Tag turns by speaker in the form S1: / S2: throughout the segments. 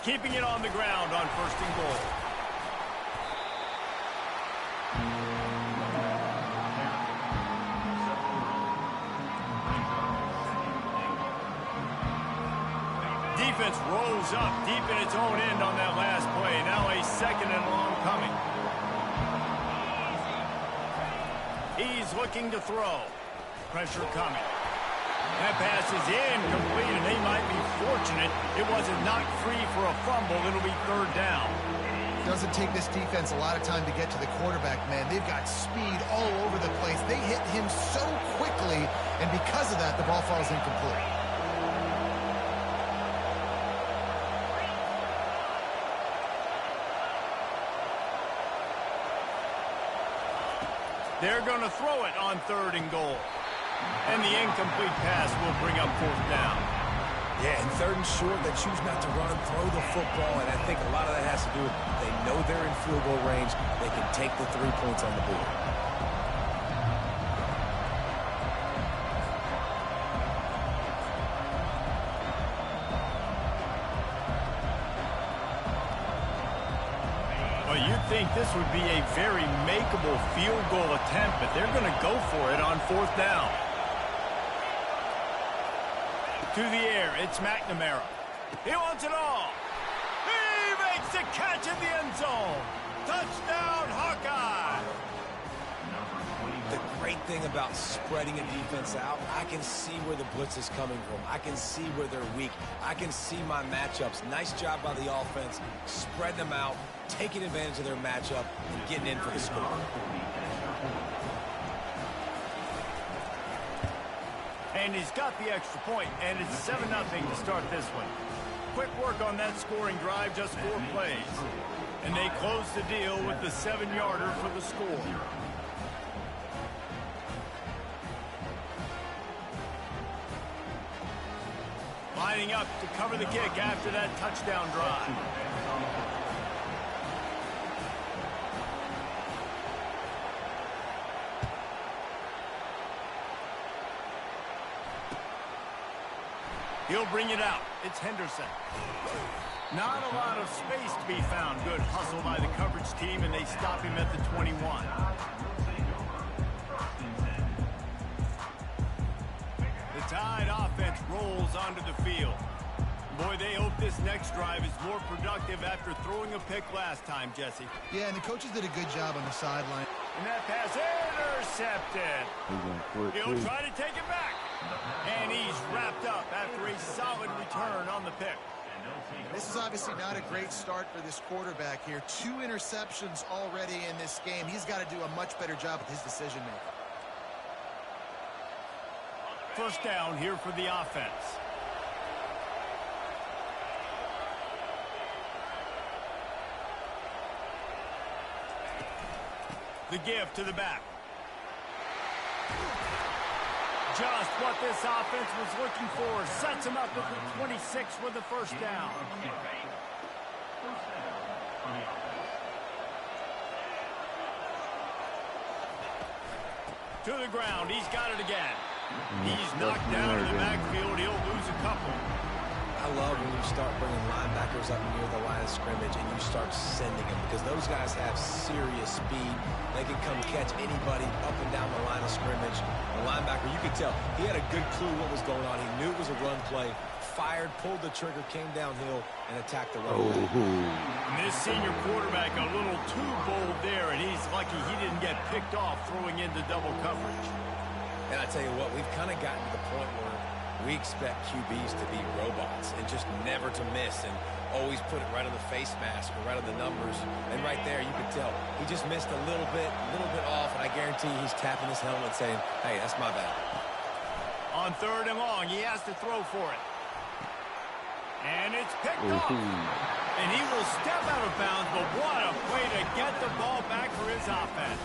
S1: keeping it on the ground on 1st and goal. Defense rose up deep in its own end on that last play. Now a 2nd and long coming. He's looking to throw. Pressure coming. That pass is incomplete, and they might be fortunate it wasn't knocked free for a fumble. It'll be 3rd down.
S2: Doesn't take this defense a lot of time to get to the quarterback, man. They've got speed all over the place. They hit him so quickly, and because of that, the ball falls incomplete.
S1: They're going to throw it on 3rd and goal. And the incomplete pass will bring up 4th down.
S3: Yeah, and 3rd and short, they choose not to run, throw the football, and I think a lot of that has to do with they know they're in field goal range. They can take the 3 points on the board.
S1: Well, you'd think this would be a very makeable field goal attempt, but they're going to go for it on 4th down. To the air, it's McNamara. He wants it all. He makes the catch in the end zone. Touchdown, Hawkeye.
S3: The great thing about spreading a defense out, I can see where the blitz is coming from. I can see where they're weak. I can see my matchups. Nice job by the offense. Spread them out, taking advantage of their matchup, and getting in for the score.
S1: And he's got the extra point, and it's 7-0 to start this one. Quick work on that scoring drive, just 4 plays. And they close the deal with the 7-yarder for the score. Lining up to cover the kick after that touchdown drive. He'll bring it out. It's Henderson. Not a lot of space to be found. Good hustle by the coverage team, and they stop him at the 21. The Tide offense rolls onto the field. Boy, they hope this next drive is more productive after throwing a pick last time, Jesse.
S2: Yeah, and the coaches did a good job on the sideline.
S1: And that pass intercepted. He'll try to take it back. And he's wrapped up after a solid return on the pick.
S2: This is obviously not a great start for this quarterback here. 2 interceptions already in this game. He's got to do a much better job with his decision-making.
S1: 1st down here for the offense. The give to the back. Just what this offense was looking for. Sets him up at the 26 with the 1st down. To the ground. He's got it again. He's knocked down in the backfield. He'll lose a couple.
S3: I love when you start bringing linebackers up near the line of scrimmage and you start sending them, because those guys have serious speed. They can come catch anybody up and down the line of scrimmage. The linebacker, you could tell, he had a good clue what was going on. He knew it was a run play, fired, pulled the trigger, came downhill, and attacked the run.
S1: This senior quarterback a little too bold there, and he's lucky he didn't get picked off throwing into double coverage.
S3: And I tell you what, we've kind of gotten to the point where we expect QBs to be robots and just never to miss and always put it right on the face mask or right on the numbers. And right there, you can tell he just missed a little bit off, and I guarantee he's tapping his helmet saying, hey, that's my bad.
S1: On 3rd and long, he has to throw for it. And it's picked off. And he will step out of bounds, but what a play to get the ball back for his offense.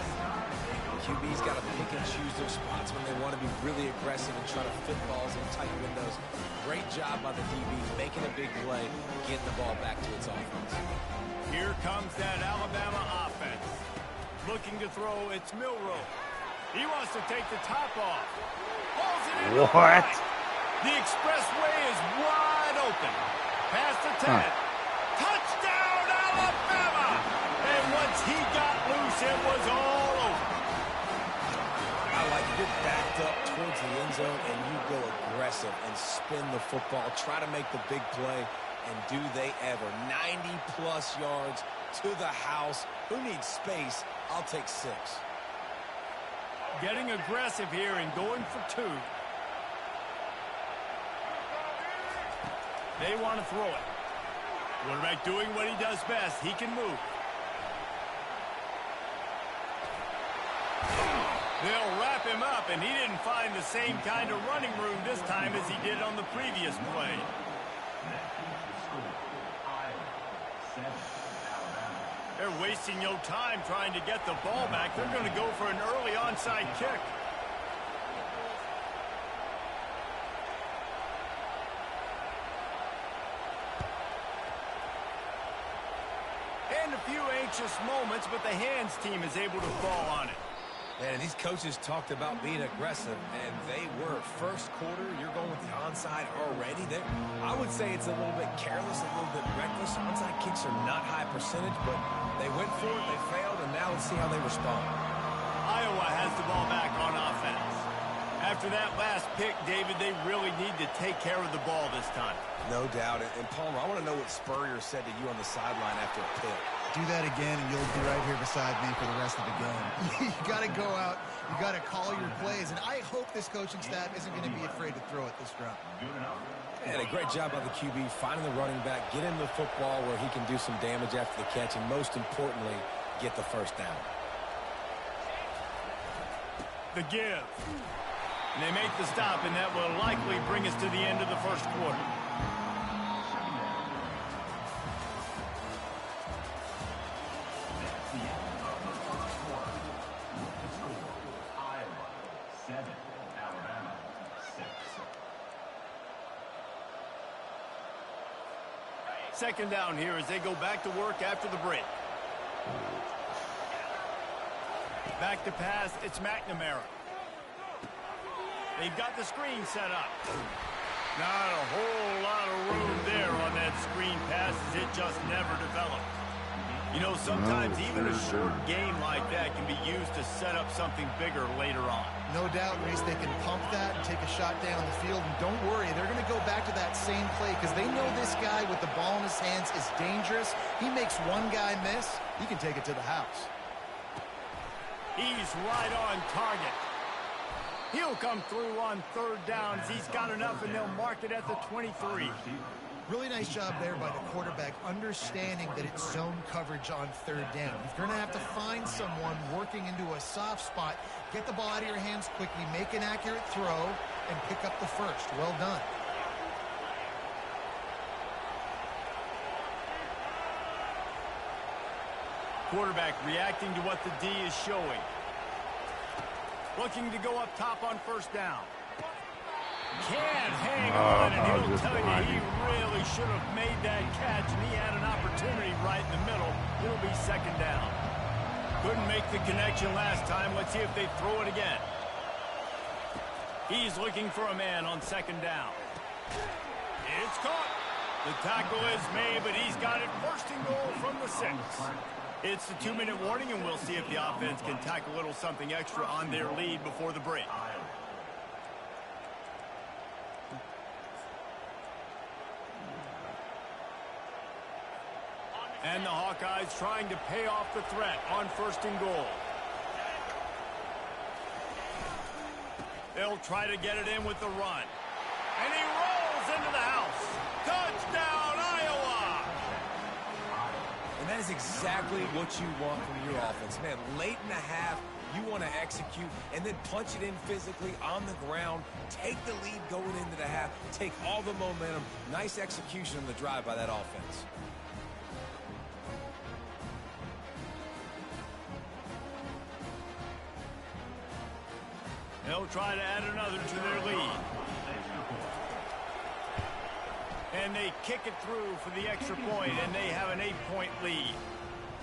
S3: QB's got to pick and choose their spots when they want to be really aggressive and try to fit balls in tight windows. Great job by the DBs making a big play, getting the ball back to its offense.
S1: Here comes that Alabama offense. Looking to throw, it's Milroe. He wants to take the top off. Pulls it in. What? The expressway is wide open. Past the 10. it was all over.
S3: I like it. You're backed up towards the end zone, and you go aggressive and spin the football, try to make the big play, and do they ever. 90-plus yards to the house. Who needs space? I'll take 6.
S1: Getting aggressive here and going for 2. They want to throw it. Quarterback doing what he does best. He can move. They'll wrap him up, and he didn't find the same kind of running room this time as he did on the previous play. They're wasting no time trying to get the ball back. They're going to go for an early onside kick. And a few anxious moments, but the hands team is able to fall on it.
S3: And these coaches talked about being aggressive, and they were. First quarter, you're going with the onside already. I would say it's a little bit careless, a little bit reckless. Onside kicks are not high percentage, but they went for it, they failed, and now let's see how they respond.
S1: Iowa has the ball back on offense. After that last pick, David, they really need to take care of the ball this time.
S3: No doubt. And Palmer, I want to know what Spurrier said to you on the sideline after a pick.
S2: Do that again, and you'll be right here beside me for the rest of the game. You got to go out. You got to call your plays. And I hope this coaching staff isn't going to be afraid to throw it this round.
S3: And a great job by the QB finding the running back, get him the football where he can do some damage after the catch, and most importantly, get the first down.
S1: The give. And they make the stop, and that will likely bring us to the end of the first quarter. Second down here as they go back to work after the break. Back to pass, it's McNamara. They've got the screen set up. Not a whole lot of room there on that screen pass as it just never developed. You know, sometimes even a short game like that can be used to set up something bigger later on.
S2: No doubt, Reese, they can pump that and take a shot down the field. And don't worry, they're going to go back to that same play because they know this guy with the ball in his hands is dangerous. He makes one guy miss, he can take it to the house.
S1: He's right on target. He'll come through on third downs. He's got enough, and they'll mark it at the 23.
S2: Really nice job there by the quarterback, understanding that it's zone coverage on third down. You're going to have to find someone working into a soft spot, get the ball out of your hands quickly, make an accurate throw, and pick up the first. Well done.
S1: Quarterback reacting to what the D is showing. Looking to go up top on first down. Can't hang on, and he'll tell you he really should have made that catch, and he had an opportunity right in the middle. It'll be second down. Couldn't make the connection last time. Let's see if they throw it again. He's looking for a man on second down. It's caught. The tackle is made, but he's got it first and goal from the 6. It's the 2-minute warning, and we'll see if the offense can tack a little something extra on their lead before the break. And the Hawkeyes trying to pay off the threat on first and goal. They'll try to get it in with the run. And he rolls into the house. Touchdown, Iowa!
S3: And that is exactly what you want from your offense. Man, late in the half, you want to execute and then punch it in physically on the ground. Take the lead going into the half. Take all the momentum. Nice execution on the drive by that offense.
S1: They'll try to add another to their lead. And they kick it through for the extra point, and they have an 8-point lead.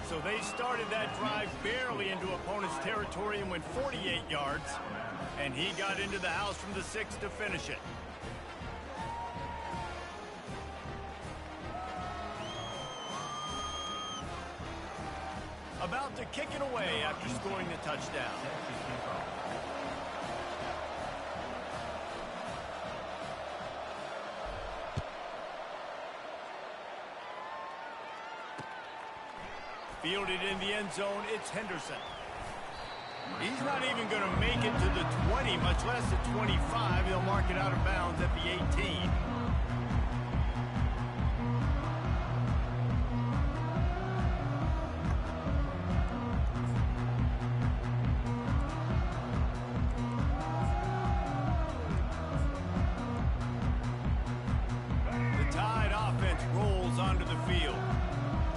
S1: So they started that drive barely into opponent's territory and went 48 yards. And he got into the house from the 6 to finish it. A About to kick it away after scoring the touchdown. Fielded in the end zone, it's Henderson. He's not even going to make it to the 20, much less the 25. He'll mark it out of bounds at the 18. The Tide offense rolls onto the field.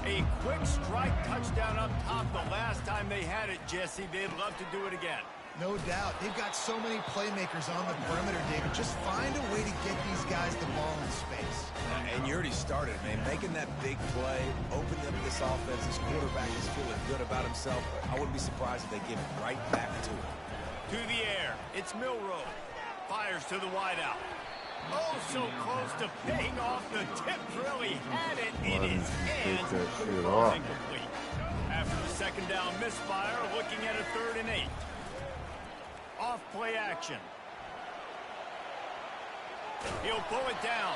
S1: A quick strike touchdown up top the last time they had it, Jesse. They'd love to do it again.
S2: No doubt. They've got so many playmakers on the perimeter, David. Just find a way to get these guys the ball in space.
S3: And you already started, man. Making that big play, opening up this offense. This quarterback is feeling good about himself. I wouldn't be surprised if they give it right back to him.
S1: To the air. It's Milroe. Fires to the wideout. Oh, so close to paying off the tip drill. He had it in his hands. Incomplete. After the second down misfire, looking at a 3rd and 8. Off play action. He'll pull it down.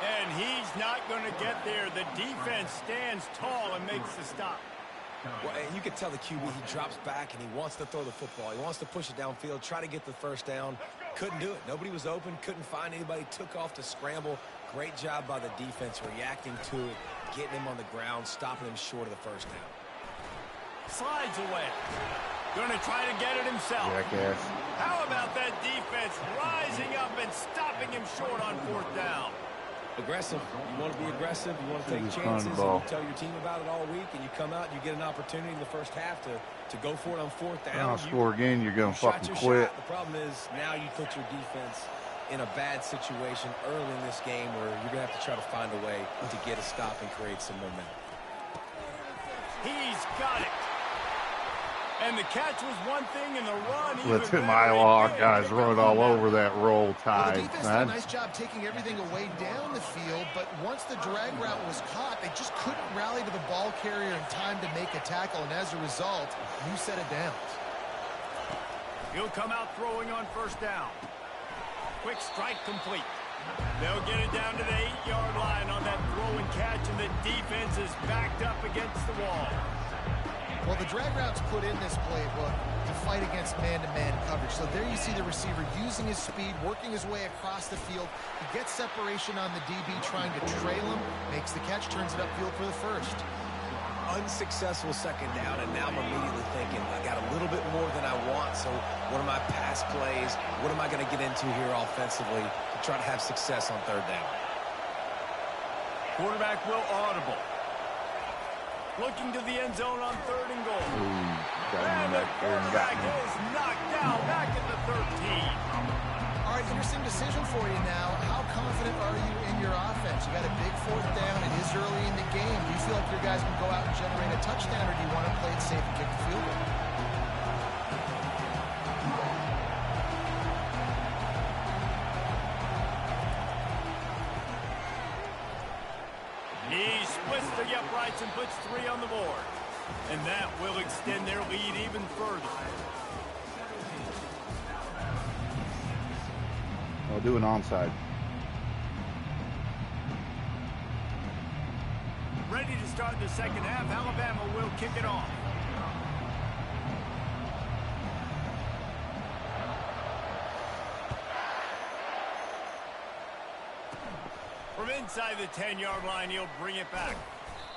S1: And he's not going to get there. The defense stands tall and makes the stop.
S3: Well, and you can tell the QB, he drops back and he wants to throw the football. He wants to push it downfield, try to get the first down. Couldn't do it. Nobody was open, couldn't find anybody, took off to scramble. Great job by the defense reacting to it, getting him on the ground, stopping him short of the first down.
S1: Slides away. Going to try to get it himself.
S4: Jackass.
S1: How about that defense rising up and stopping him short on 4th down?
S3: Aggressive. You want to be aggressive. You want to take chances. And you tell your team about it all week, and you come out and you get an opportunity in the first half to go for it on 4th down.
S4: I'll score again. You're going to fucking quit.
S3: The problem is now you put your defense in a bad situation early in this game where you're going to have to try to find a way to get a stop and create some momentum.
S1: He's got it. And the catch was one thing, and the run
S4: Let's hit my log. Guys run all over that roll, Tide.
S2: Well, the defense did a nice job taking everything away down the field, but once the drag route was caught, they just couldn't rally to the ball carrier in time to make a tackle, and as a result, new set of downs.
S1: He'll come out throwing on 1st down. Quick strike complete. They'll get it down to the 8-yard line on that throw and catch, and the defense is backed up against the wall.
S2: Well, the drag route's put in this playbook to fight against man-to-man coverage. So there you see the receiver using his speed, working his way across the field. He gets separation on the DB trying to trail him, makes the catch, turns it upfield for the first.
S3: Unsuccessful second down, and now I'm immediately thinking, I got a little bit more than I want, so what are my pass plays? What am I going to get into here offensively to try to have success on 3rd down?
S1: Quarterback will audible. Looking to the end zone on 3rd and goal. And the quarterback is knocked down back at the 13.
S2: All right, interesting decision for you now. How confident are you in your offense? You got a big 4th down. It is early in the game. Do you feel like your guys can go out and generate a touchdown, or do you want to play it safe and kick the field goal?
S1: He splits the uprights and puts 3 on the board. And that will extend their lead even further.
S4: I'll do an onside.
S1: Ready to start the second half. Alabama will kick it off. From inside the 10-yard line, he'll bring it back.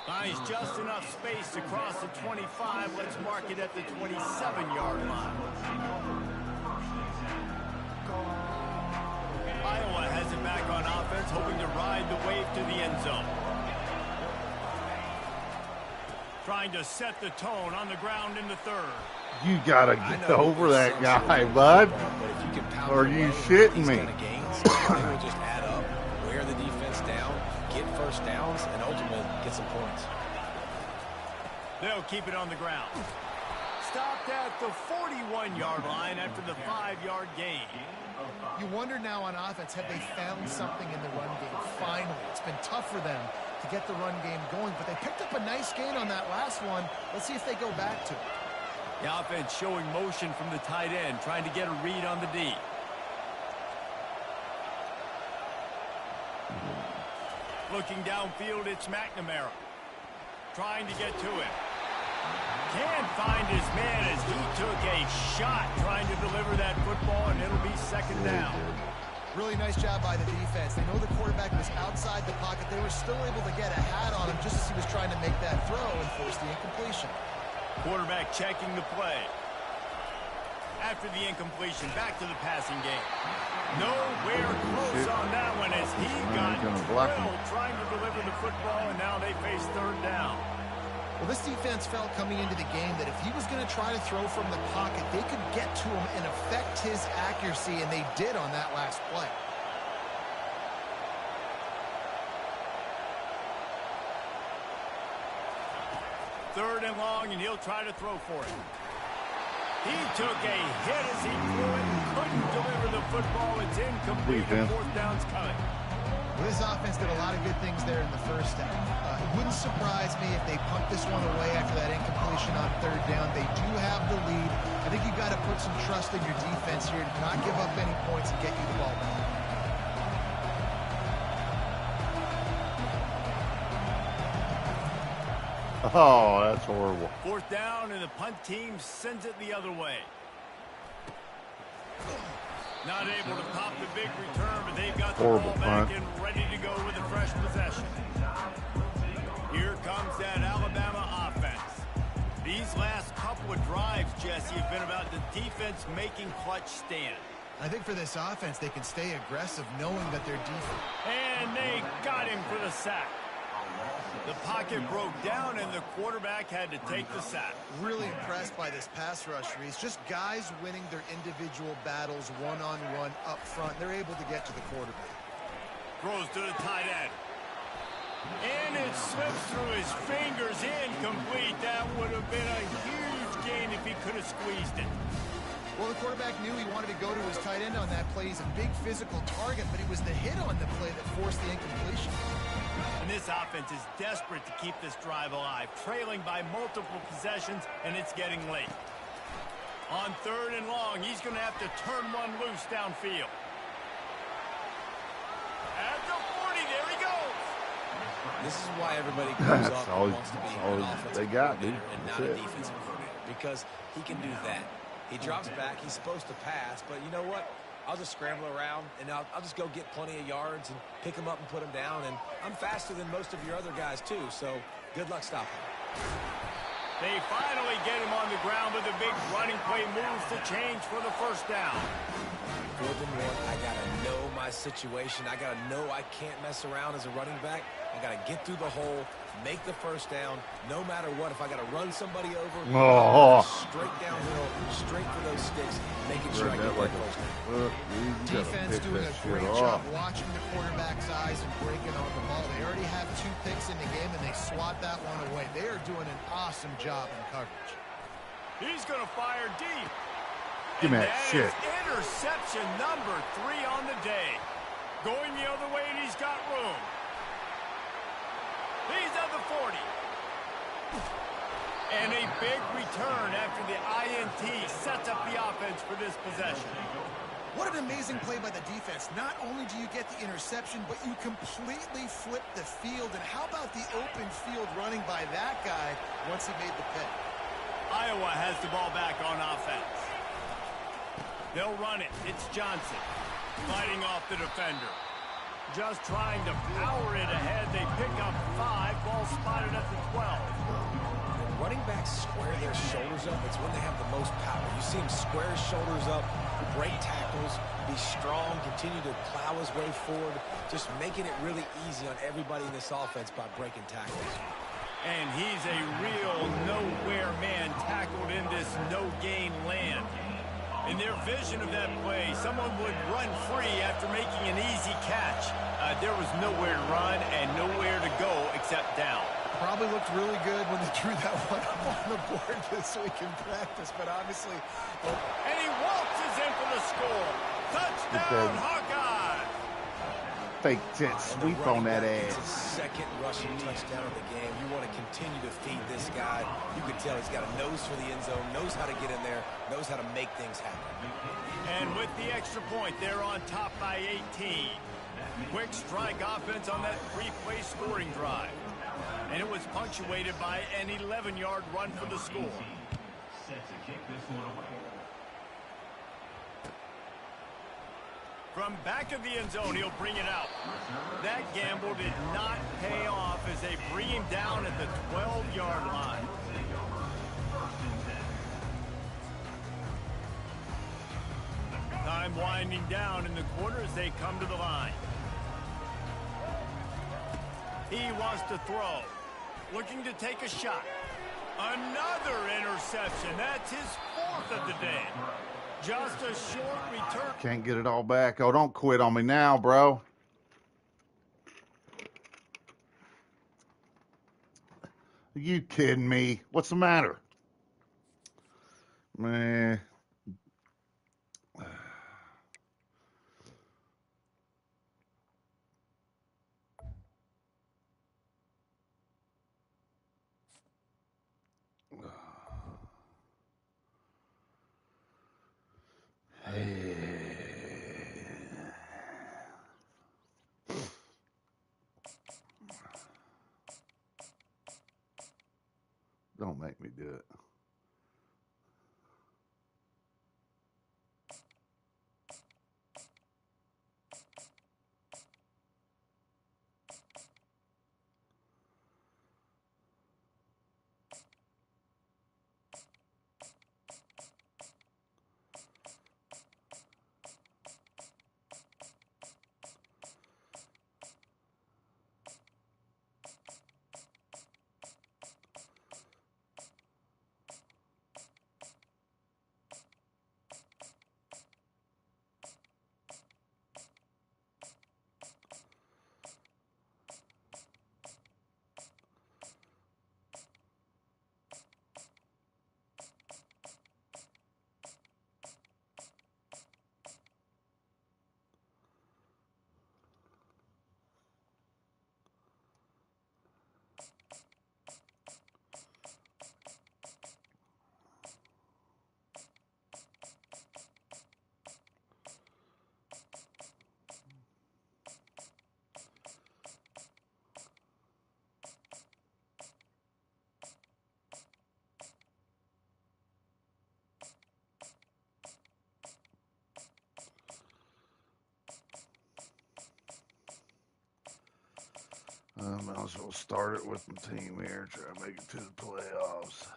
S1: Finds just enough space to cross the 25. Let's mark it at the 27-yard line. Iowa has it back on offense, hoping to ride the wave to the end zone. Trying to set the tone on the ground in the 3rd.
S4: You got to get over that guy, bud. Or are you shitting me?
S3: They will just add up, wear the defense down, get first downs, and ultimately get some points.
S1: They'll keep it on the ground. Stopped at the 41-yard line after the 5-yard gain.
S2: You wonder now on offense, have they found something in the run game? Finally, it's been tough for them to get the run game going, but they picked up a nice gain on that last one. Let's see if they go back to it.
S1: The offense showing motion from the tight end, trying to get a read on the D. Looking downfield, it's McNamara. Trying to get to him. Can't find his man as he took a shot trying to deliver that football, and it'll be second down.
S2: Really nice job by the defense. They know the quarterback was outside the pocket. They were still able to get a hat on him just as he was trying to make that throw and force the incompletion.
S1: Quarterback checking the play. After the incompletion, back to the passing game. Nowhere close on that one as he got drilled trying to deliver the football, and now they face third down.
S2: Well, this defense felt coming into the game that if he was going to try to throw from the pocket, they could get to him and affect his accuracy, and they did on that last play.
S1: Third and long, and he'll try to throw for it. He took a hit as he threw it and couldn't deliver the football. It's incomplete. Fourth down's coming.
S2: Well, this offense did a lot of good things there in the first half. It wouldn't surprise me if they punt this one away after that incompletion on third down. They do have the lead. I think you've got to put some trust in your defense here to not give up any points and get you the ball back.
S4: Oh, that's horrible.
S1: Fourth down, and the punt team sends it the other way. Not able to pop the big return, but they've got the ball back and ready to go with a fresh possession. Here comes that Alabama offense. These last couple of drives, Jesse, have been about the defense making clutch stand.
S2: I think for this offense, they can stay aggressive knowing that they're defense.
S1: And they got him for the sack. The pocket broke down, and the quarterback had to take the sack.
S2: Really impressed by this pass rush, Reese. Just guys winning their individual battles one-on-one up front. They're able to get to the quarterback.
S1: Throws to the tight end. And it slips through his fingers, incomplete. That would have been a huge gain if he could have squeezed it.
S2: Well, the quarterback knew he wanted to go to his tight end on that play. He's a big physical target, but it was the hit on the play that forced the incompletion.
S1: And this offense is desperate to keep this drive alive, trailing by multiple possessions, and it's getting late. On third and long, he's going to have to turn one loose downfield. At the 40, there he goes.
S3: This is why everybody goes up and wants to be an offensive coordinator and not a defensive coordinator, because he can do that. He drops back. He's supposed to pass, but you know what? I'll just scramble around, and I'll just go get plenty of yards and pick him up and put him down. And I'm faster than most of your other guys, too, so good luck stopping him.
S1: They finally get him on the ground with a big running play, moves to change for the first down.
S3: 4th and 1, I got to know my situation. I got to know I can't mess around as a running back. I got to get through the hole, make the first down, no matter what. If I got to run somebody over, straight downhill, straight for those sticks, making sure I get that first down.
S2: Defense doing a great job watching the quarterback's eyes and breaking on the ball. They already have 2 picks in the game, and they swat that one away. They are doing an awesome job in coverage.
S1: He's going to fire deep.
S4: Give me that shit.
S1: Interception number 3 on the day. Going the other way, and he's got room. He's at the 40. And a big return after the INT sets up the offense for this possession.
S2: What an amazing play by the defense. Not only do you get the interception, but you completely flip the field. And how about the open field running by that guy once he made the pick?
S1: Iowa has the ball back on offense. They'll run it. It's Johnson fighting off the defender. Just trying to power it ahead. They pick up 5. Ball spotted at the 12.
S3: When running backs square their shoulders up, it's when they have the most power. You see him square his shoulders up, break tackles, be strong, continue to plow his way forward, just making it really easy on everybody in this offense by breaking tackles.
S1: And he's a real nowhere man tackled in this no-gain land. In their vision of that play, someone would run free after making an easy catch. There was nowhere to run and nowhere to go except down.
S2: Probably looked really good when they drew that one up on the board this week in practice, but obviously...
S1: And he waltzes in for the score. Touchdown, Hawkeye!
S4: Fake jet sweep on that
S3: It's
S4: ass.
S3: his second rushing touchdown of the game. You want to continue to feed this guy. You can tell he's got a nose for the end zone, knows how to get in there, knows how to make things happen.
S1: And with the extra point, they're on top by 18. Quick strike offense on that three-play scoring drive. And it was punctuated by an 11-yard run for the score. From back of the end zone, he'll bring it out. That gamble did not pay off as they bring him down at the 12-yard line. Time winding down in the quarter as they come to the line. He wants to throw. Looking to take a shot. Another interception. That's his fourth of the day. Just a short return.
S4: Can't get it all back. Oh, don't quit on me now, bro. Are you kidding me? What's the matter? Man. Don't make me do it. I might as well start it with my team here, try to make it to the playoffs.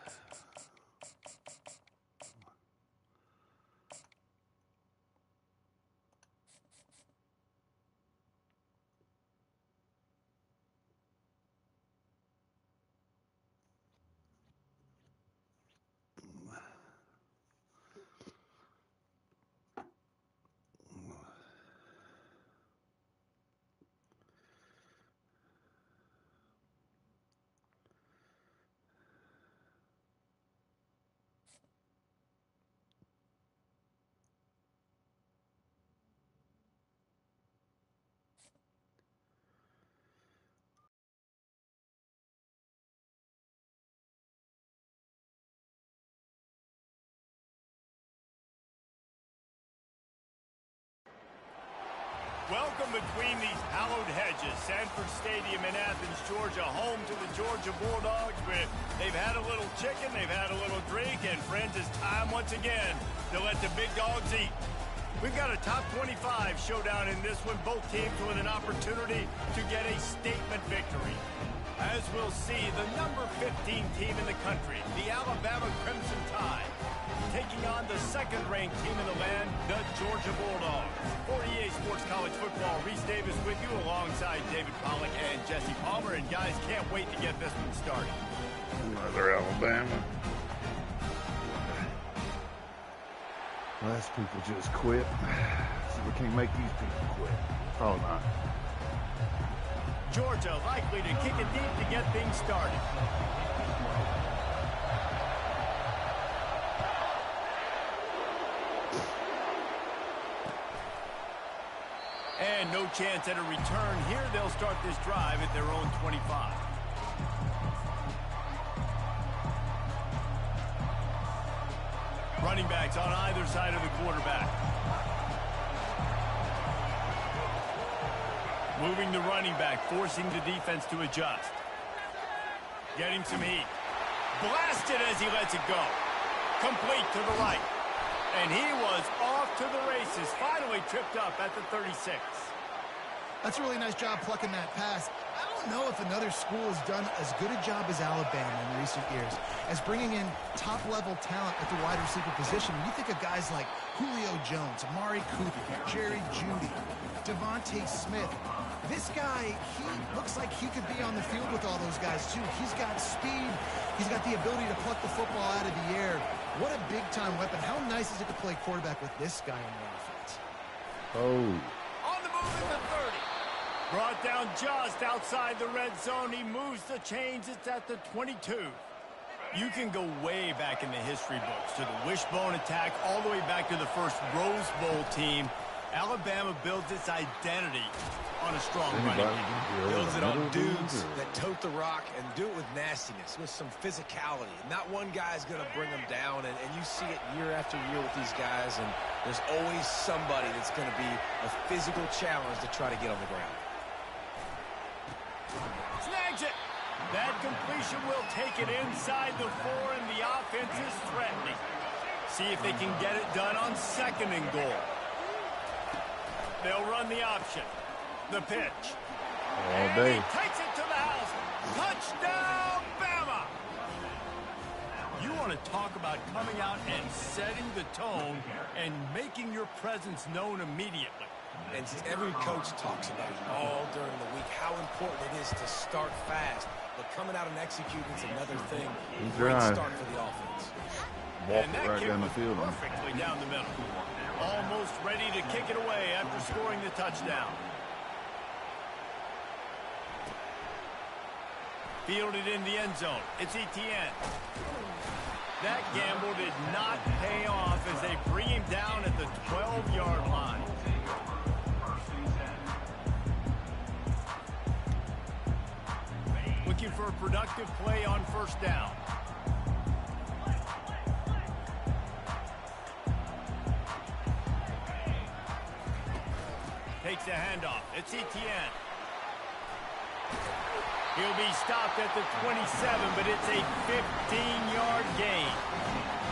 S1: Welcome between these hallowed hedges. Sanford Stadium in Athens, Georgia, home to the Georgia Bulldogs. Where they've had a little chicken, they've had a little drink, and friends, it's time once again to let the big dogs eat. We've got a top 25 showdown in this one. Both teams with an opportunity to get a statement victory. As we'll see, the number 15 team in the country, the Alabama Crimson Tide, taking on the second-ranked team in the land, the Georgia Bulldogs. For EA Sports College Football, Reese Davis with you alongside David Pollack and Jesse Palmer. And guys, can't wait to get this one started.
S4: Another Alabama. Less people just quit. So we can't make these people quit. Oh, not.
S1: Georgia likely to kick it deep to get things started. And no chance at a return here. They'll start this drive at their own 25. Running backs on either side of the quarterback. Moving the running back, forcing the defense to adjust. Getting some heat. Blasted as he lets it go. Complete to the right. And he was off to the races. Finally tripped up at the 36.
S2: That's a really nice job plucking that pass. I don't know if another school has done as good a job as Alabama in recent years as bringing in top-level talent at the wide receiver position. When you think of guys like Julio Jones, Amari Cooper, Jerry Jeudy, Devontae Smith, this guy, he looks like he could be on the field with all those guys, too. He's got speed. He's got the ability to pluck the football out of the air. What a big-time weapon. How nice is it to play quarterback with this guy in the offense?
S4: Oh.
S1: On the move at the 30. Brought down just outside the red zone. He moves the chains. It's at the 22. You can go way back in the history books to the wishbone attack, all the way back to the first Rose Bowl team. Alabama builds its identity on a strong running game.
S3: Builds it on dudes that tote the rock and do it with nastiness, with some physicality. Not one guy's going to bring them down, and you see it year after year with these guys, and there's always somebody that's going to be a physical challenge to try to get on the ground.
S1: Snags it. That completion will take it inside the 4, and the offense is threatening. See if they can get it done on 2nd and goal. They'll run the option. The pitch.
S4: All day.
S1: And he takes it to the house. Touchdown, Bama! You want to talk about coming out and setting the tone and making your presence known immediately.
S3: And every coach talks about it all during the week, how important it is to start fast. But coming out and executing is another thing. Great start for the offense.
S4: Walk it right down the field.
S1: Perfectly down the middle. Almost ready to kick it away after scoring the touchdown. Fielded in the end zone. It's Etienne. That gamble did not pay off as they bring him down at the 12-yard line. Looking for a productive play on 1st down. Takes the handoff. It's Etienne. He'll be stopped at the 27, but it's a 15-yard gain.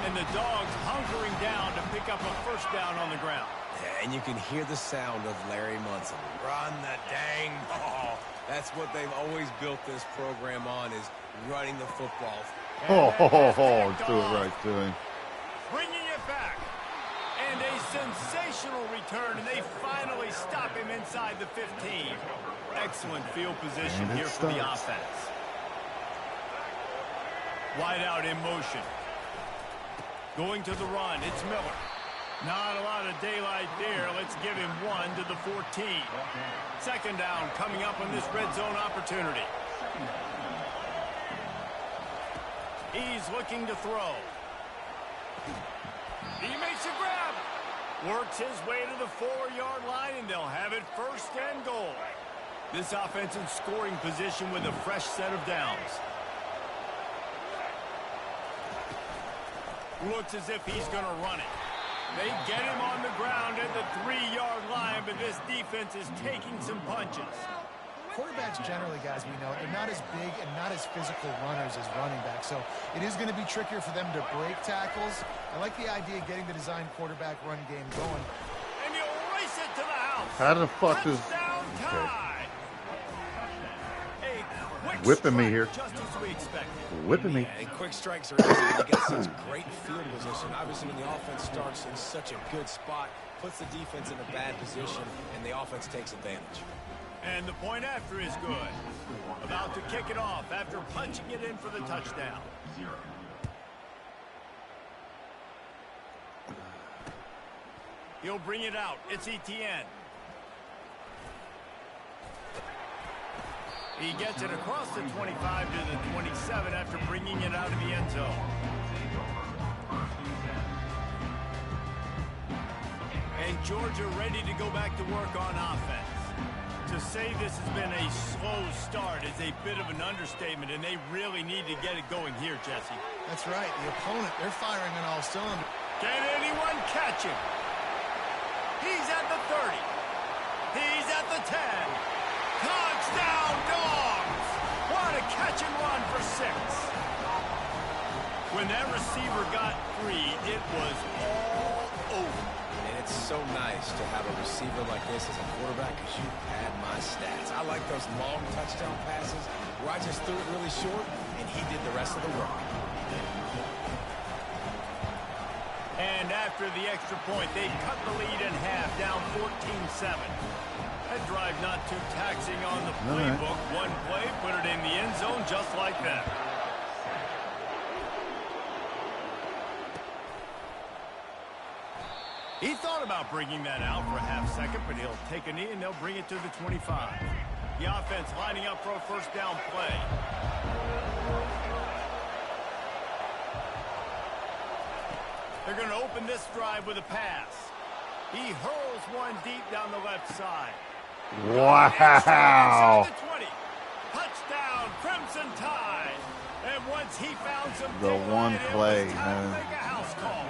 S1: And the Dogs hunkering down to pick up a 1st down on the ground.
S3: Yeah, and you can hear the sound of Larry Munson. Run the dang ball. That's what they've always built this program on, is running the football.
S4: Threw it right to him.
S1: Bringing it back. And a sensational return, and they finally stop him inside the 15. Excellent field position here for the offense. Wide out in motion. Going to the run, it's Miller. Not a lot of daylight there. Let's give him 1 to the 14. 2nd down coming up on this red zone opportunity. He's looking to throw. He makes a grab. Works his way to the 4-yard line, and they'll have it 1st and goal. This offense in scoring position with a fresh set of downs. Looks as if he's going to run it. They get him on the ground at the 3-yard line, but this defense is taking some punches.
S2: Quarterbacks generally, guys, we know, they're not as big and not as physical runners as running backs, so it is going to be trickier for them to break tackles. I like the idea of getting the design quarterback run game going.
S1: And he'll race it to the house.
S4: How the fuck is... Whipping me here.
S1: Just as we expected.
S4: Whipping me.
S3: And quick strikes are easy. You get such great field position. Obviously, when the offense starts in such a good spot, puts the defense in a bad position, and the offense takes advantage.
S1: And the point after is good. About to kick it off after punching it in for the touchdown. He'll bring it out. It's Etienne. He gets it across the 25 to the 27 after bringing it out of the end zone. And Georgia ready to go back to work on offense. To say this has been a slow start is a bit of an understatement, and they really need to get it going here, Jesse.
S2: That's right. The opponent, they're firing on all cylinders.
S1: Can anyone catch him? He's at the 30. He's at the 10. Touchdown, Dogs! What a catch and run for 6. When that receiver got free, it was all over.
S3: And it's so nice to have a receiver like this as a quarterback because you had my stats. I like those long touchdown passes where I just threw it really short and he did the rest of the work.
S1: And after the extra point, they cut the lead in half, down 14-7. That drive not too taxing on the playbook. One play, put it in the end zone just like that. He thought about bringing that out for a half second, but he'll take a knee and they'll bring it to the 25. The offense lining up for a first down play. They're going to open this drive with a pass. He hurls one deep down the left side.
S4: Wow.
S1: The 20. Touchdown, Crimson Tide. And once he found some
S4: The one play,
S1: it was time to make a house call.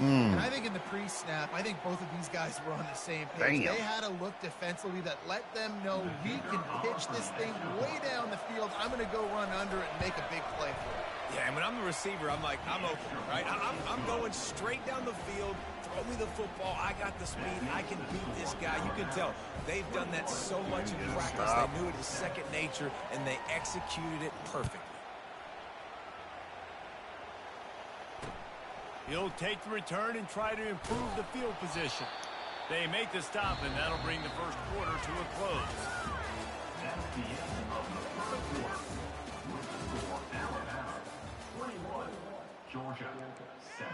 S2: And I think in the pre-snap, I think both of these guys were on the same page.
S4: Damn.
S2: They had a look defensively that let them know we can pitch this thing way down the field. I'm going to go run under it and make a big play for it.
S3: Yeah, and when I'm the receiver, I'm like, I'm open, right? I'm going straight down the field. Throw me the football. I got the speed. I can beat this guy. You can tell they've done that so much in practice. They knew it was second nature, and they executed it perfectly.
S1: He'll take the return and try to improve the field position. They make the stop, and that'll bring the first quarter to a close.
S5: That's the end of the first quarter. With the score, Alabama 21, Georgia 7.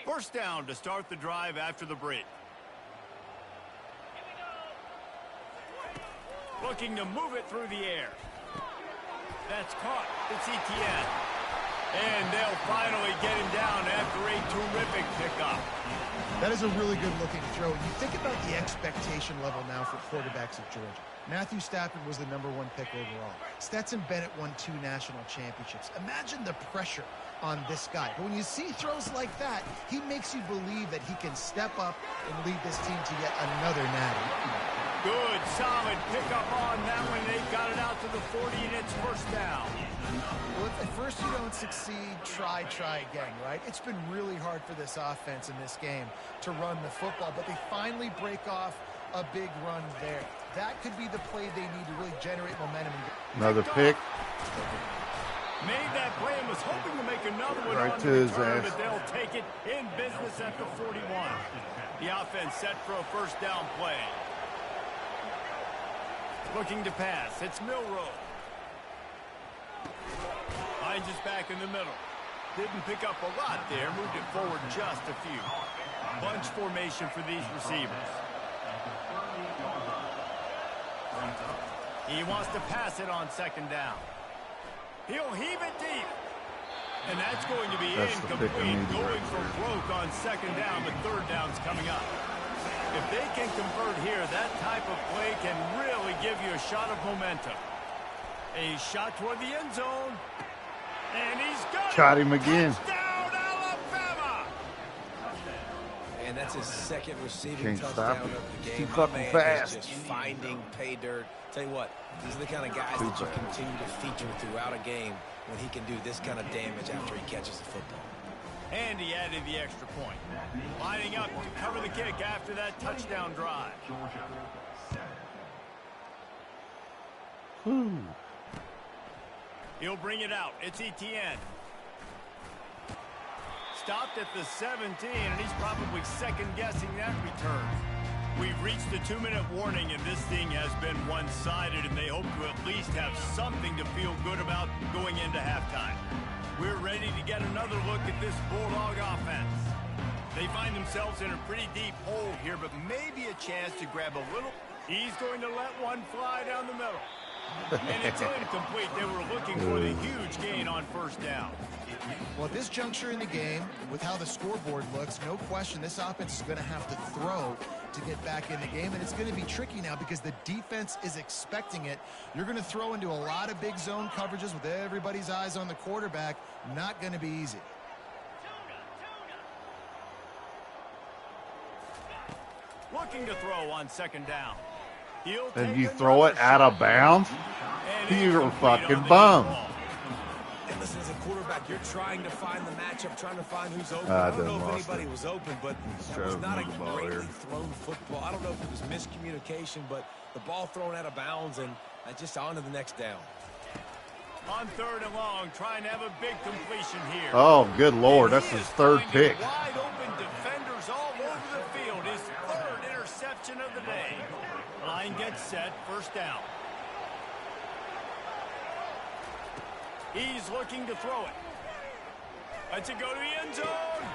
S1: First down to start the drive after the break. Looking to move it through the air. That's caught. It's Etienne. And they'll finally get him down after a terrific pickup.
S2: That is a really good-looking throw. You think about the expectation level now for quarterbacks at Georgia. Matthew Stafford was the #1 pick overall. Stetson Bennett won 2 national championships. Imagine the pressure on this guy. But when you see throws like that, he makes you believe that he can step up and lead this team to yet another natty.
S1: Good, solid pickup on that one. They got it out to the 40, and it's first down.
S2: Well, if at first you don't succeed, try again, right? It's been really hard for this offense in this game to run the football, but they finally break off a big run there. That could be the play they need to really generate momentum.
S4: Another pick.
S1: Made that play and was hoping to make another one
S4: Right
S1: on
S4: to
S1: the
S4: his
S1: return,
S4: ass.
S1: but they'll take it in business at the 41. The offense set for a first down play. Looking to pass. It's Milroe. Finds his back in the middle. Didn't pick up a lot there. Moved it forward just a few. Bunch formation for these receivers. He wants to pass it on second down. He'll heave it deep. And that's going to be
S4: That's the pick I
S1: incomplete.
S4: needed.
S1: Going for broke on second down, but third down's coming up. If they can convert here, that type of play can really give you a shot of momentum. A shot toward the end zone. And he's got it.
S4: Shot him again.
S1: Touchdown, Alabama!
S3: And that's his second receiving
S4: Can't
S3: touchdown
S4: stop it.
S3: of the
S4: Too
S3: game.
S4: fucking
S3: My man
S4: fast.
S3: is just finding pay dirt. Tell you what, these are the kind of guys that you continue to feature throughout a game when he can do this kind of damage after he catches the football.
S1: And he added the extra point. Lining up to cover the kick after that touchdown drive.
S5: Georgia 7.
S1: He'll bring it out. It's Etienne. Stopped at the 17, and he's probably second-guessing that return. We've reached the 2-minute warning, and this thing has been one-sided, and they hope to at least have something to feel good about going into halftime. We're ready to get another look at this Bulldog offense. They find themselves in a pretty deep hole here, but maybe a chance to grab a little. He's going to let one fly down the middle. And it's incomplete. They were looking for the huge gain on first down.
S2: Well, at this juncture in the game, with how the scoreboard looks, no question this offense is going to have to throw to get back in the game, and it's going to be tricky now because the defense is expecting it. You're going to throw into a lot of big zone coverages with everybody's eyes on the quarterback. Not going to be easy.
S1: Looking to throw on second down.
S4: And you throw it out of bounds? You're fucking bum.
S3: And listen, as a quarterback, you're trying to find the matchup, trying to find who's open. I don't know if anybody was open, but that was not a greatly thrown football. I don't know if it was miscommunication, but the ball thrown out of bounds and just on to the next down.
S1: On third and long, trying to have a big completion here.
S4: Oh, good Lord. That's his third pick.
S1: Wide open defenders all over the field. His third interception of the day. Line gets set, first down. He's looking to throw it. Lets it go to the end zone.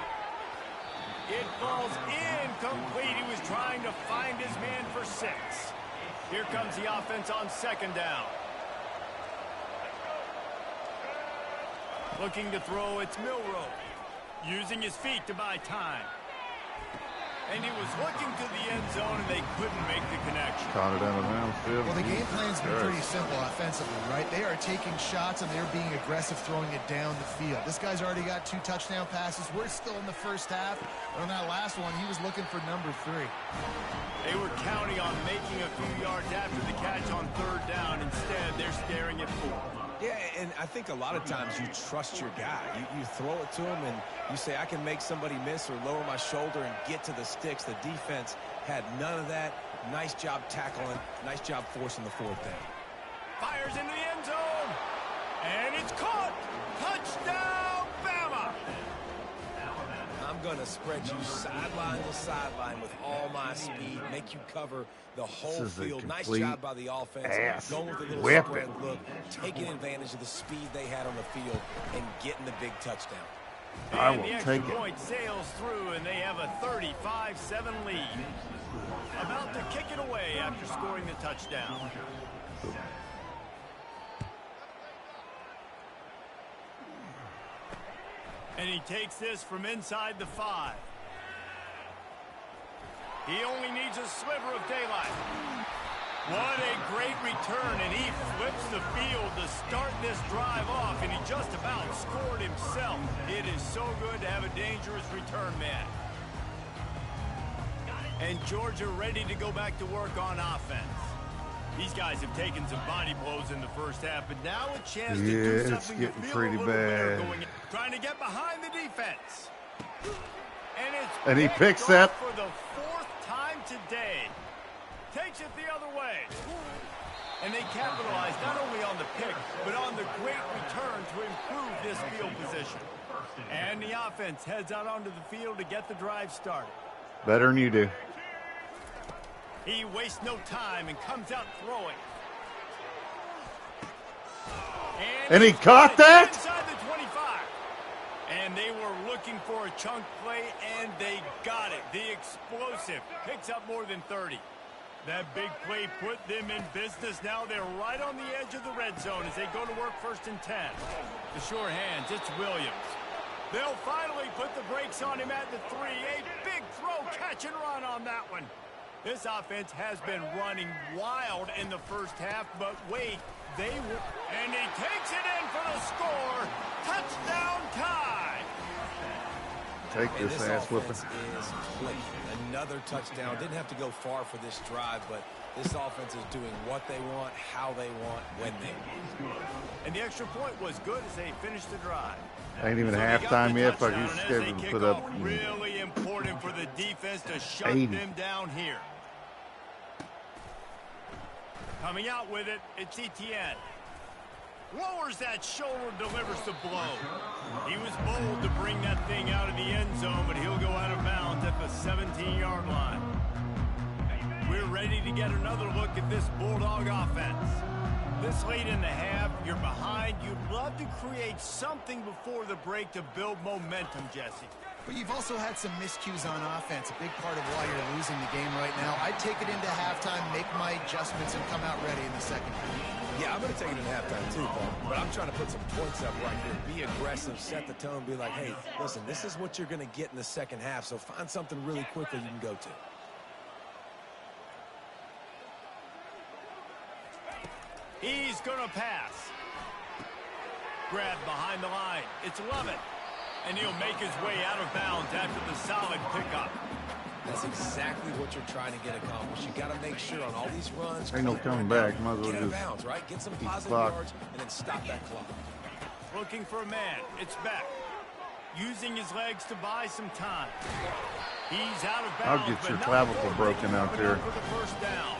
S1: It falls incomplete. He was trying to find his man for 6. Here comes the offense on second down. Looking to throw, it's Milrow. Using his feet to buy time. And he was looking to the end zone, and they couldn't make the connection.
S4: Caught it out of bounds, too.
S2: Well, the game plan's been pretty simple offensively, right? They are taking shots, and they're being aggressive throwing it down the field. This guy's already got 2 touchdown passes. We're still in the first half. And on that last one, he was looking for number 3.
S1: They were counting on making a few yards after the catch on third down. Instead, they're staring at 4.
S3: Yeah, and I think a lot of times you trust your guy. You throw it to him, and you say, I can make somebody miss or lower my shoulder and get to the sticks. The defense had none of that. Nice job tackling. Nice job forcing the fourth down.
S1: Fires into the end zone. And it's caught. Touchdown, Bama.
S3: I'm going to spread you sideline to sideline with all my speed, make you cover the whole field. Nice job by the offense. Going with a little spread look, taking advantage of the speed they had on the field and getting the big touchdown.
S4: I will
S1: the
S4: take
S1: extra
S4: it.
S1: point sails through, and they have a 35-7 lead. About to kick it away after scoring the touchdown. And he takes this from inside the 5. He only needs a sliver of daylight. What a great return, and he flips the field to start this drive off, and he just about scored himself. It is so good to have a dangerous return man. And Georgia ready to go back to work on offense. These guys have taken some body blows in the first half, but now a chance to do something to feel
S4: pretty
S1: a little better
S4: bad.
S1: going in. Trying to get behind the defense.
S4: And he picks
S1: off
S4: that.
S1: For the 4th time today. Takes it the other way. And they capitalize not only on the pick, but on the great return to improve this field position. And the offense heads out onto the field to get the drive started.
S4: Better than you do.
S1: He wastes no time and comes out throwing.
S4: And he caught that?
S1: Inside the 25. And they were looking for a chunk play, and they got it. The explosive picks up more than 30. That big play put them in business. Now they're right on the edge of the red zone as they go to work 1st and 10. The sure hands, it's Williams. They'll finally put the brakes on him at the 3. A big throw, catch and run on that one. This offense has been running wild in the first half, but wait, they will. And he takes it in for the score. Touchdown tie.
S4: Take this ass whipping.
S3: Is clicking. Another touchdown. Didn't have to go far for this drive, but this offense is doing what they want, how they want, when they want.
S1: And the extra point was good as they finished the drive.
S4: Ain't even halftime yet, but he's scheduled to put up.
S1: Really important for the defense to shut
S4: 80.
S1: them down here. Coming out with it, it's Etienne. Lowers that shoulder, delivers the blow. He was bold to bring that thing out of the end zone, but he'll go out of bounds at the 17-yard line. We're ready to get another look at this Bulldog offense. This late in the half, you're behind. You'd love to create something before the break to build momentum, Jesse.
S2: But you've also had some miscues on offense, a big part of why you're losing the game right now. I'd take it into halftime, make my adjustments, and come out ready in the second half.
S3: Yeah, I'm going to take it into halftime too, Paul. But I'm trying to put some points up right here. Be aggressive, set the tone, be like, hey, listen, this is what you're going to get in the second half, so find something really quickly you can go to.
S1: He's going to pass. Grab behind the line. It's Lovett. And he'll make his way out of bounds after the solid pickup.
S3: That's exactly what you're trying to get accomplished. You got to make sure on all these runs.
S4: Ain't no coming back. Might as well
S3: get in
S4: just
S3: bounds, right? Get some positive
S4: clock.
S3: yards and then stop that clock.
S1: Looking for a man. It's Beck. Using his legs to buy some time. He's out of bounds.
S4: I'll get your clavicle broken out there.
S1: For the first down.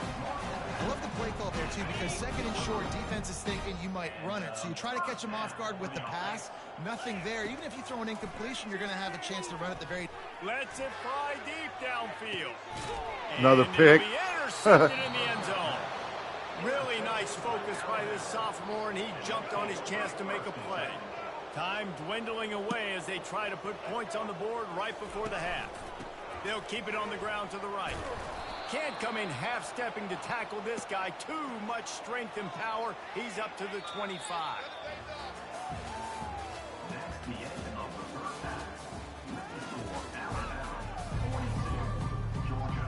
S2: I love the play call there, too, because second and short, defense is thinking you might run it. So you try to catch them off guard with the pass. Nothing there. Even if you throw an incompletion, you're going to have a chance to run at the very...
S1: Lets it fly deep downfield.
S4: Another
S1: And
S4: pick.
S1: It'll be intercepted in the end zone. Really nice focus by this sophomore, and he jumped on his chance to make a play. Time dwindling away as they try to put points on the board right before the half. They'll keep it on the ground to the right. Can't come in half-stepping to tackle this guy. Too much strength and power. He's up to the 25.
S5: That's the end of the first half. With the score, Alabama 46, Georgia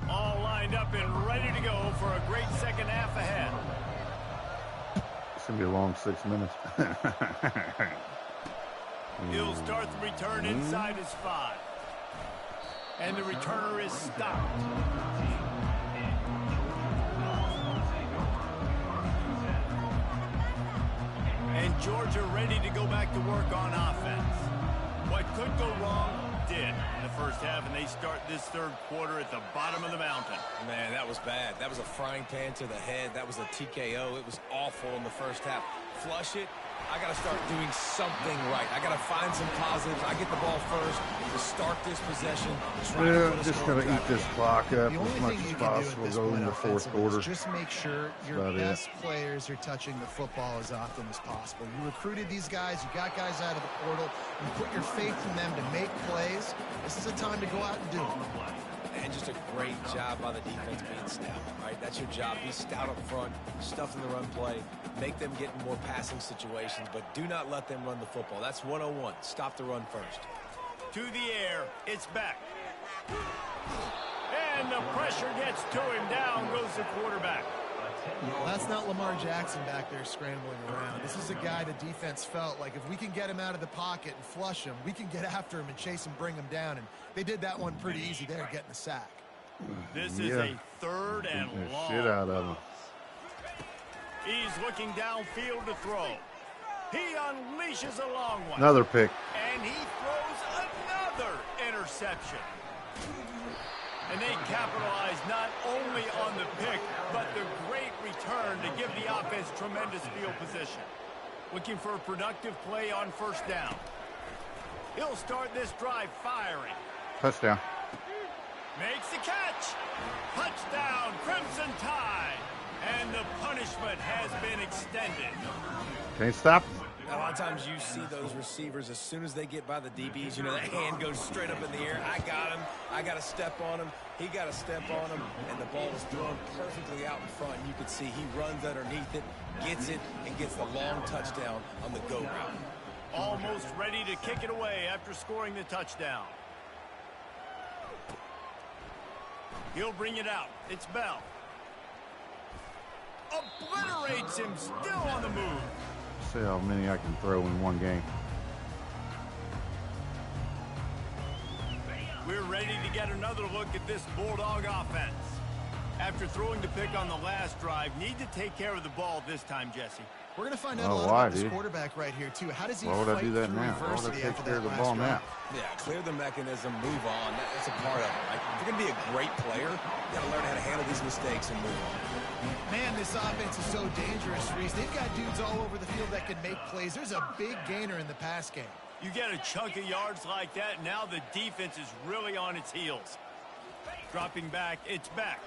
S5: 7.
S1: All lined up and ready to go for a great second half ahead.
S4: It's going to be a long 6 minutes.
S1: He'll start the return inside his 5. And the returner is stopped. And Georgia ready to go back to work on offense. What could go wrong did in the first half, and they start this third quarter at the bottom of the mountain.
S3: Man, that was bad. That was a frying pan to the head. That was a TKO. It was awful in the first half. Flush it. I got to start doing something right. I got to find some positives. I get the ball first to start this possession.
S4: Yeah, just going to eat this clock up
S2: The
S4: as
S2: only
S4: much
S2: thing
S4: as
S2: you can do
S4: possible.
S2: at this
S4: Go
S2: point
S4: in the fourth
S2: offensively
S4: quarter.
S2: is just make sure your
S4: about it.
S2: best players are touching the football as often as possible. You recruited these guys. You got guys out of the portal. You put your faith in them to make plays. This is a time to go out and do it.
S3: And just a great job by the defense being stout, right? That's your job. Be stout up front, stuff in the run play, make them get in more passing situations, but do not let them run the football. That's 101. Stop the run first.
S1: To the air, it's back. And the pressure gets to him. Down goes the quarterback.
S2: Well, that's not Lamar Jackson back there scrambling around. This is a guy the defense felt like if we can get him out of the pocket and flush him, we can get after him and chase him, bring him down. And they did that one pretty easy there, getting the sack.
S1: This is a third and
S4: Beat the
S1: long.
S4: shit out of him.
S1: He's looking downfield to throw. He unleashes a long one.
S4: Another pick.
S1: And he throws another interception. And they capitalize not only on the pick, but the great return to give the offense tremendous field position. Looking for a productive play on first down. He'll start this drive firing.
S4: Touchdown.
S1: Makes the catch. Touchdown, Crimson Tide. And the punishment has been extended.
S4: Can't stop.
S3: A lot of times you see those receivers, as soon as they get by the DBs, you know, that hand goes straight up in the air. I got him. I got to step on him. He got to step on him. And the ball is thrown perfectly out in front. You can see he runs underneath it, gets it, and gets the long touchdown on the go route.
S1: Almost ready to kick it away after scoring the touchdown. He'll bring it out. It's Bell. Obliterates him, still on the move.
S4: See how many I can throw in one game.
S1: We're ready to get another look at this Bulldog offense. After throwing the pick on the last drive, need to take care of the ball this time, Jesse.
S2: We're going to find out a
S4: Oh,
S2: lot
S4: why,
S2: about this
S4: dude?
S2: quarterback right here, too. How does he
S4: Why would I
S2: fight
S4: do that
S2: through
S4: now? Why would I
S2: adversity
S4: take
S2: after
S4: care
S2: that
S4: of the
S2: last
S4: ball
S2: drive?
S4: now?
S3: Yeah, clear the mechanism, move on. That's a part of it. Like, if you're going to be a great player, you got to learn how to handle these mistakes and move on.
S2: Man, this offense is so dangerous, Reese. They've got dudes all over the field that can make plays. There's a big gainer in the pass game.
S1: You get a chunk of yards like that, now the defense is really on its heels. Dropping back, it's back.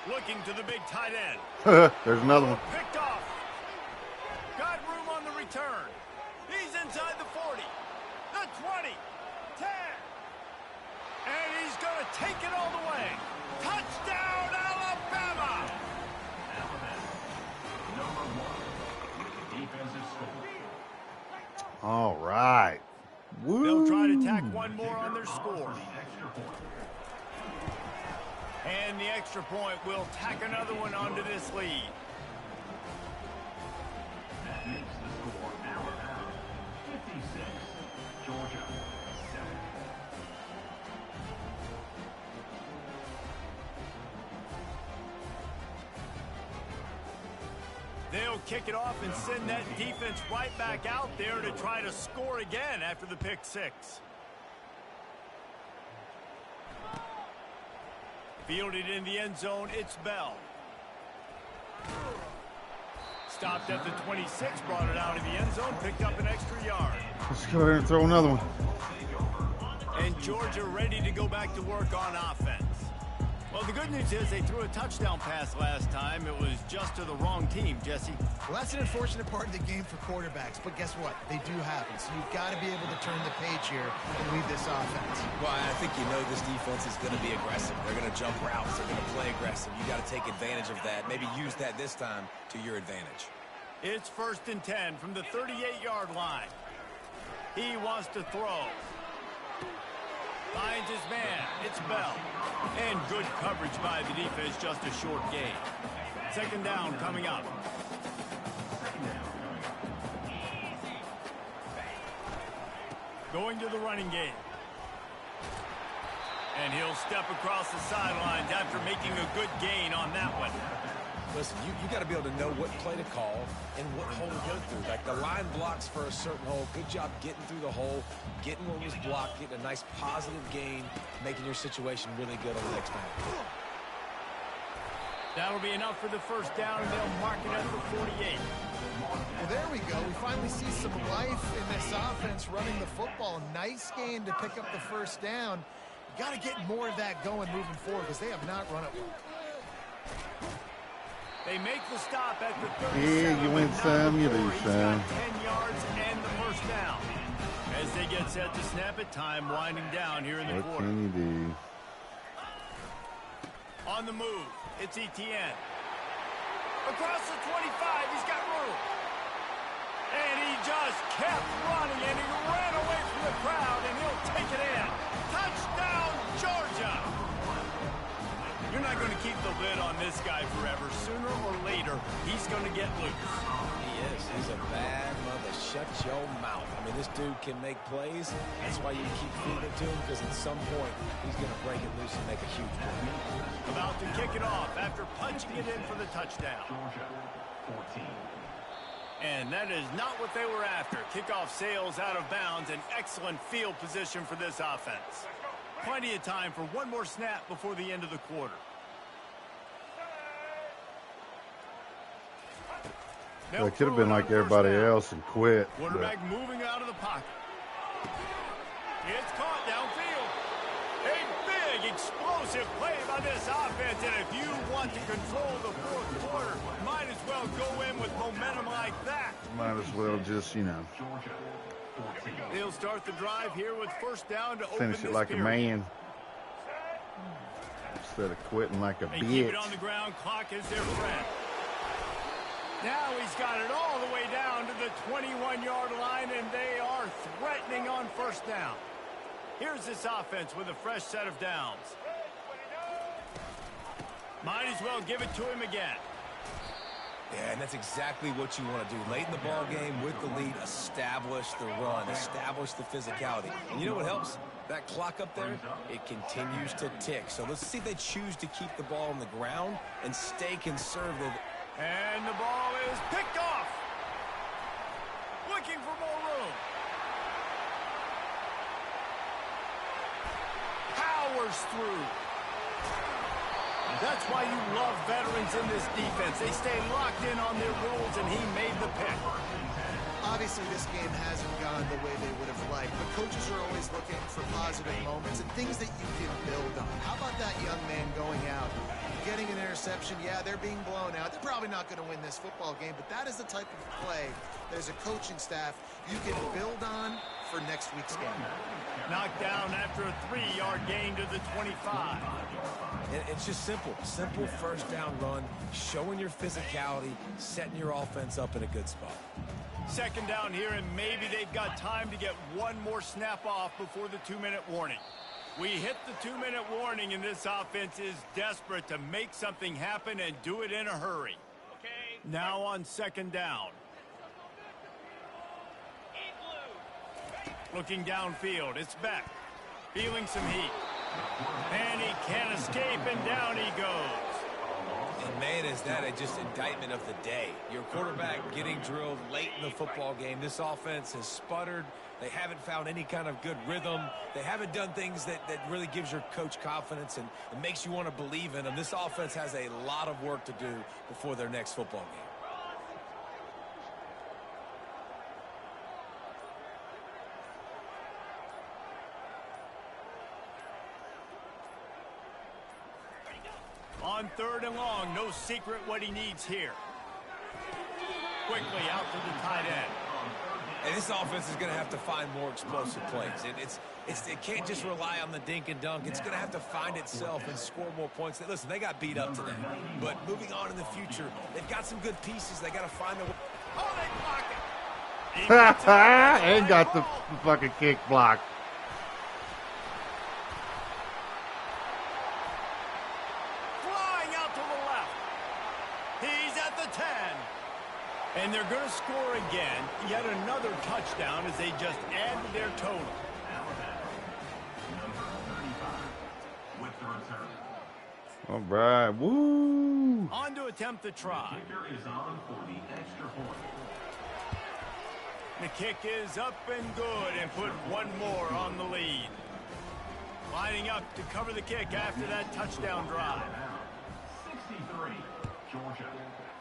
S1: Looking to the big tight end.
S4: There's another one.
S1: Picked off. Got room on the return. He's inside the 40. the 20, 10. And he's going to take it all the way. Touchdown, Alabama!
S5: Number 1, defensive score.
S4: All right. Woo.
S1: They'll try to tack one more on their score. And the extra point will tack another one onto this lead.
S5: That makes the score Alabama 56, Georgia 7.
S1: They'll kick it off and send that defense right back out there to try to score again after the pick six. Fielded in the end zone, it's Bell. Stopped at the 26, brought it out of the end zone, picked up an extra yard.
S4: Let's go ahead and throw another one.
S1: And Georgia ready to go back to work on offense. Well, the good news is they threw a touchdown pass last time. It was just to the wrong team, Jesse.
S2: Well, that's an unfortunate part of the game for quarterbacks, but guess what? They do happen, so you've got to be able to turn the page here and lead this offense.
S3: Well, I think you know this defense is going to be aggressive. They're going to jump routes. They're going to play aggressive. You got to take advantage of that. Maybe use that this time to your advantage.
S1: It's 1st and 10 from the 38-yard line. He wants to throw. Finds his man. It's Bell. And good coverage by the defense, just a short gain. 2nd down coming up. Going to the running game. And he'll step across the sidelines after making a good gain on that one.
S3: Listen, you got to be able to know what play to call and what hole to go through. Like the line blocks for a certain hole. Good job getting through the hole, getting what was blocked, getting a nice positive gain, making your situation really good on the next time.
S1: That'll be enough for the 1st down, and they'll mark it at the 48.
S2: Well, there we go. We finally see some life in this offense running the football. Nice gain to pick up the 1st down. You got to get more of that going moving forward because they have not run it well.
S1: They make the stop at the 37.
S4: Yeah, you win some, you lose
S1: He's
S4: some.
S1: got 10 yards and the 1st down. As they get set to snap it, time winding down here in the
S4: What
S1: quarter.
S4: can you do?
S1: On the move, it's Etienne. Across the 25, he's got room. And he just kept running, and he ran away from the crowd, and he'll take it in. Touchdown, Georgia! You're not going to keep the lid on this guy forever. Sooner or later, he's going to get loose.
S3: He is. He's a bad mother. Shut your mouth. I mean, this dude can make plays. That's why you keep feeding it to him, because at some point, he's going to break it loose and make a huge play.
S1: About to kick it off after punching it in for the touchdown.
S5: Georgia 14.
S1: And that is not what they were after. Kickoff sails out of bounds. An excellent field position for this offense. Plenty of time for one more snap before the end of the quarter.
S4: Well, it could have been like everybody else and quit.
S1: Quarterback moving out of the pocket. It's caught downfield. A big, explosive play by this offense. And if you want to control the 4th quarter, might as well go in with momentum like that.
S4: Might as well just, you know,
S5: Georgia 14.
S1: They'll start the drive here with 1st down to open
S4: finish
S1: this
S4: it like a
S1: period.
S4: man instead of quitting like a
S1: They keep it
S4: bitch.
S1: on the ground. Clock is their friend. Now he's got it all the way down to the 21-yard line, and they are threatening on 1st down. Here's this offense with a fresh set of downs. Might as well give it to him again.
S3: Yeah, and that's exactly what you want to do. Late in the ball game with the lead, establish the run, establish the physicality. And you know what helps? That clock up there, it continues to tick. So let's see if they choose to keep the ball on the ground and stay conservative.
S1: And the ball is picked off. Looking for more room. Powers through. That's why you love veterans in this defense. They stay locked in on their roles, and he made the pick.
S2: Obviously, this game hasn't gone the way they would have liked, but coaches are always looking for positive moments and things that you can build on. How about that young man going out, getting an interception? Yeah, they're being blown out. They're probably not going to win this football game, but that is the type of play that as a coaching staff you can build on for next week's game.
S1: Knocked down after a 3-yard gain to the 25.
S3: It's just simple. Simple first down run, showing your physicality, setting your offense up in a good spot.
S1: Second down here, and maybe they've got time to get one more snap off before the 2-minute warning. We hit the 2-minute warning, and this offense is desperate to make something happen and do it in a hurry. Now on second down. Looking downfield, it's Beck. Feeling some heat. And he can't escape, and down he goes.
S3: And man, is that just indictment of the day. Your quarterback getting drilled late in the football game. This offense has sputtered. They haven't found any kind of good rhythm. They haven't done things that really gives your coach confidence and makes you want to believe in them. This offense has a lot of work to do before their next football game.
S1: On third and long, no secret what he needs here. Quickly out to the tight end.
S3: And this offense is going to have to find more explosive plays. It can't just rely on the dink and dunk. It's going to have to find itself and score more points. Listen, they got beat up today. But moving on in the future, they've got some good pieces. They got to find a way.
S1: Oh, they block it.
S4: And got the fucking kick blocked.
S1: Flying out to the left. He's at the 10. And they're going to score again. Yet another touchdown as they just add to their total.
S5: With the return.
S4: All right, woo!
S1: On to attempt the try.
S5: Kicker is on for the extra point.
S1: The kick is up and good and put one more on the lead. Lining up to cover the kick after that touchdown drive.
S5: 63, Georgia,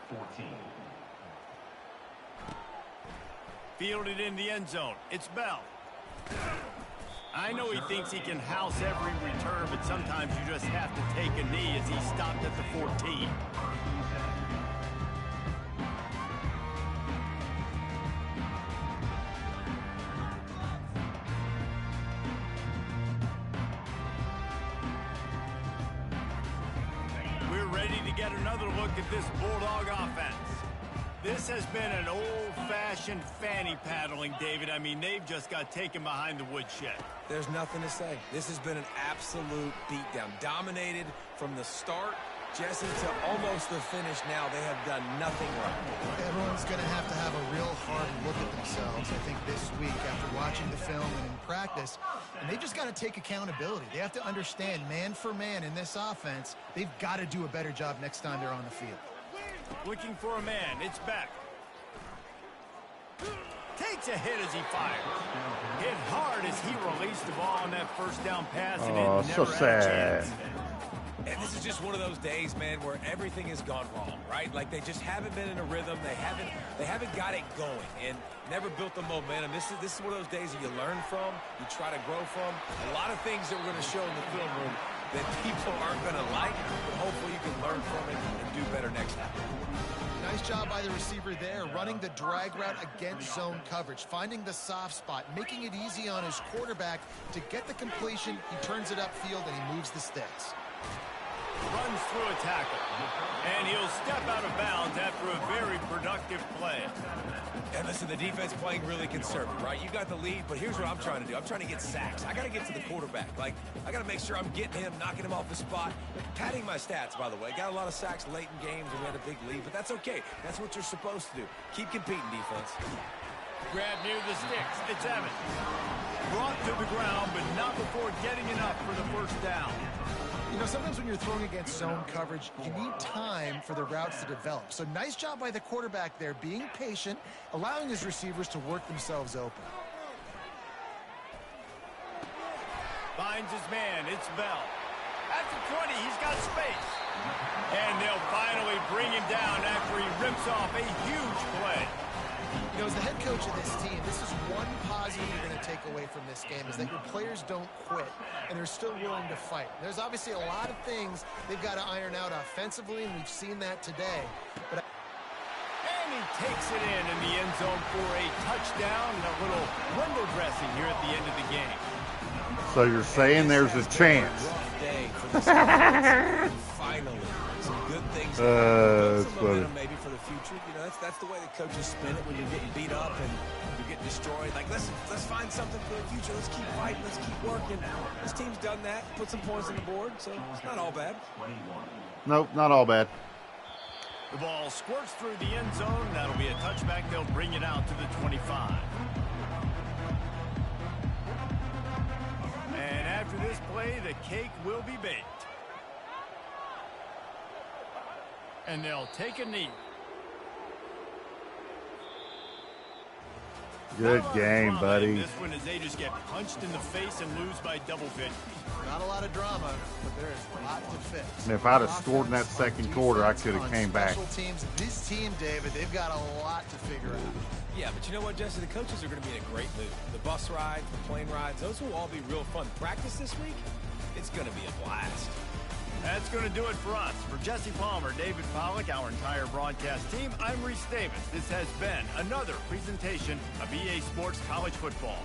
S5: 14.
S1: Fielded in the end zone. It's Bell. I know he thinks he can house every return, but sometimes you just have to take a knee as he stopped at the 14. We're ready to get another look at this Bulldog offense. This has been an old-fashioned fanny paddling, David. I mean, they've just got taken behind the woodshed.
S3: There's nothing to say. This has been an absolute beatdown. Dominated from the start, Jesse, to almost the finish now. They have done nothing right.
S2: Everyone's going to have a real hard look at themselves, I think, this week after watching the film and in practice. And they've just got to take accountability. They have to understand, man for man in this offense, they've got to do a better job next time they're on the field.
S1: Looking for a man. It's Beck. Takes a hit as he fires. Hit hard as he released the ball on that first down pass. And
S4: Oh,
S1: it
S4: so
S1: never had a
S4: sad.
S1: chance.
S3: And this is just one of those days, man, where everything has gone wrong, right? Like they just haven't been in a rhythm. They haven't got it going and never built the momentum. This is one of those days that you learn from, you try to grow from. A lot of things that we're going to show in the film room that people aren't going to like, but hopefully you can learn from it and do better next time.
S2: Nice job by the receiver there, running the drag route against zone coverage, finding the soft spot, making it easy on his quarterback to get the completion. He turns it upfield and he moves the sticks.
S1: Runs through a tackle. And he'll step out of bounds after a very productive play.
S3: And listen, the defense playing really conservative, right? You got the lead, but here's what I'm trying to do. I'm trying to get sacks. I got to get to the quarterback. Like, I got to make sure I'm getting him, knocking him off the spot. Padding my stats, by the way. Got a lot of sacks late in games and we had a big lead, but that's okay. That's what you're supposed to do. Keep competing, defense.
S1: Grab near the sticks. It's Evans. Brought to the ground, but not before getting enough for the first down.
S2: You know, sometimes when you're throwing against zone coverage, you need time for the routes to develop. So nice job by the quarterback there, being patient, allowing his receivers to work themselves open.
S1: Finds his man. It's Bell. At the 20, he's got space. And they'll finally bring him down after he rips off a huge play.
S2: You know, as the head coach of this team, this is one positive you're going to take away from this game, is that your players don't quit, and they're still willing to fight. There's obviously a lot of things they've got to iron out offensively, and we've seen that today. But
S1: And he takes it in the end zone for a touchdown and a little window dressing here at the end of the game.
S4: So you're saying there's a chance?
S3: Rough day for this offense. Finally, some good things.
S4: That's
S3: some momentum maybe for the future. You know, that's the way the coaches spin it when you're getting beat up and you're getting destroyed. Like, let's find something for the future. Let's keep fighting. Let's keep working. This team's done that. Put some points on the board, so it's not all bad.
S4: Nope, not all bad.
S1: The ball squirts through the end zone. That'll be a touchback. They'll bring it out to the 25. And after this play, the cake will be baked. And they'll take a knee.
S4: Good game, buddy.
S1: This one as they just get punched in the face and lose by double figures.
S2: Not a lot of drama, but there is a lot to fix.
S4: And if I'd have scored in that second quarter, I could have came back.
S2: Teams, this team, David, they've got a lot to figure out.
S3: Yeah, but you know what, Jesse? The coaches are going to be in a great mood. The bus rides, the plane rides, those will all be real fun. Practice this week, it's going to be a blast.
S1: That's going to do it for us. For Jesse Palmer, David Pollack, our entire broadcast team, I'm Reese Davis. This has been another presentation of EA Sports College Football.